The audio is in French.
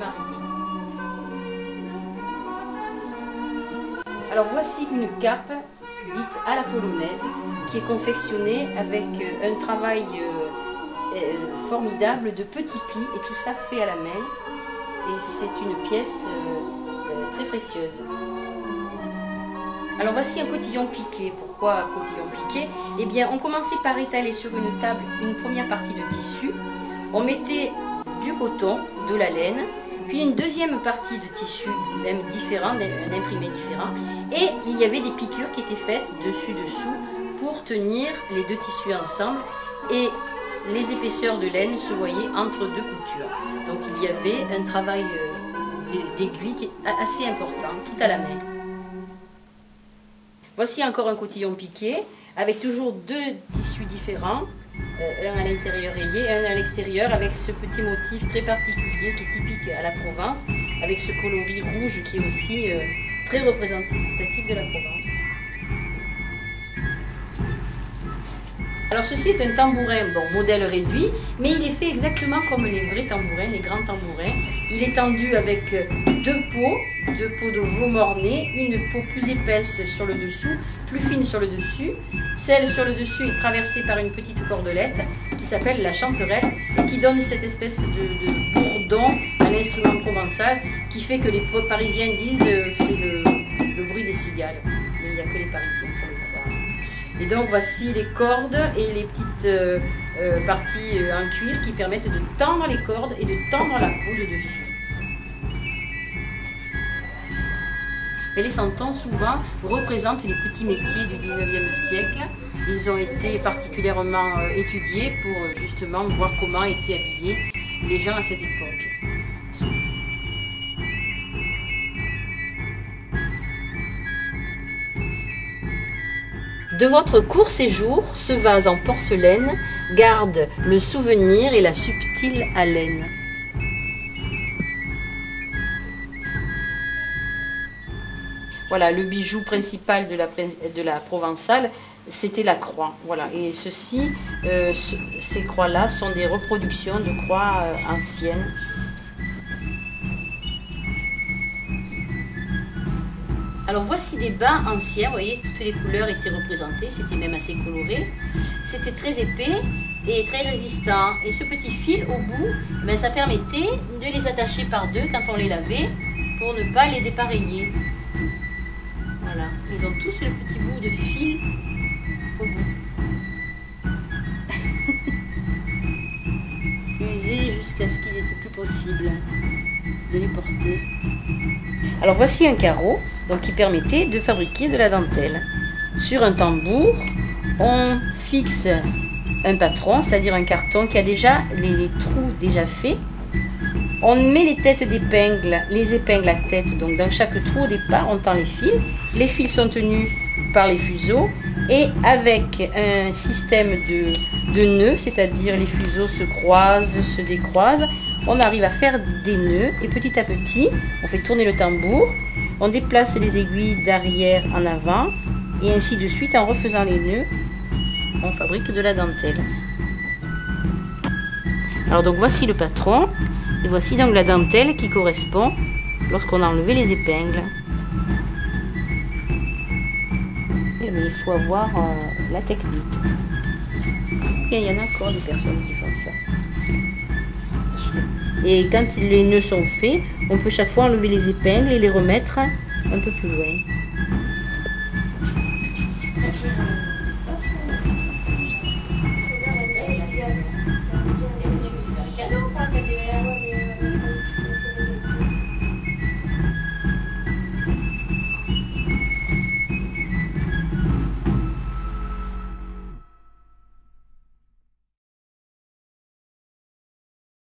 mariée. Alors voici une cape dite à la polonaise qui est confectionnée avec un travail formidable de petits plis et tout ça fait à la main. Et c'est une pièce très précieuse. Alors voici un cotillon piqué. Pourquoi cotillon piqué? Eh bien on commençait par étaler sur une table une première partie de tissu. On mettait du coton, de la laine, puis une deuxième partie de tissu même différent, un imprimé différent. Et il y avait des piqûres qui étaient faites dessus-dessous pour tenir les deux tissus ensemble. Et les épaisseurs de laine se voyaient entre deux coutures. Donc il y avait un travail d'aiguille qui est assez important, tout à la main. Voici encore un cotillon piqué, avec toujours deux tissus différents, un à l'intérieur rayé et un à l'extérieur, avec ce petit motif très particulier qui est typique à la Provence, avec ce coloris rouge qui est aussi très représentatif de la Provence. Alors ceci est un tambourin, bon, modèle réduit, mais il est fait exactement comme les vrais tambourins, les grands tambourins. Il est tendu avec deux peaux de veau mort-né, une peau plus épaisse sur le dessous, plus fine sur le dessus. Celle sur le dessus est traversée par une petite cordelette qui s'appelle la chanterelle et qui donne cette espèce de bourdon à l'instrument provençal qui fait que les Parisiens disent que c'est le bruit des cigales. Mais il n'y a que les Parisiens pour le croire. Et donc voici les cordes et les petites parties en cuir qui permettent de tendre les cordes et de tendre la peau de dessus. Et les santons souvent représentent les petits métiers du 19e siècle. Ils ont été particulièrement étudiés pour justement voir comment étaient habillés les gens à cette époque. De votre court séjour, ce vase en porcelaine garde le souvenir et la subtile haleine. Voilà, le bijou principal de la Provençale, c'était la croix. Voilà, et ceci, ces croix-là sont des reproductions de croix anciennes. Alors voici des bas anciens, vous voyez, toutes les couleurs étaient représentées, c'était même assez coloré. C'était très épais et très résistant. Et ce petit fil au bout, ben, ça permettait de les attacher par deux quand on les lavait pour ne pas les dépareiller. Voilà, ils ont tous le petit bout de fil au bout. Usé jusqu'à ce qu'il n'était plus possible de les porter. Alors voici un carreau donc, qui permettait de fabriquer de la dentelle. Sur un tambour, on fixe un patron, c'est-à-dire un carton qui a déjà les trous déjà faits. On met les têtes d'épingles, les épingles à tête, donc dans chaque trou au départ, on tend les fils. Les fils sont tenus par les fuseaux et avec un système de nœuds, c'est-à-dire les fuseaux se croisent, se décroisent, on arrive à faire des nœuds et petit à petit, on fait tourner le tambour, on déplace les aiguilles d'arrière en avant et ainsi de suite en refaisant les nœuds, on fabrique de la dentelle. Alors donc voici le patron. Et voici donc la dentelle qui correspond lorsqu'on a enlevé les épingles. Mais il faut avoir la technique. Et il y en a encore des personnes qui font ça. Et quand les nœuds sont faits, on peut chaque fois enlever les épingles et les remettre un peu plus loin.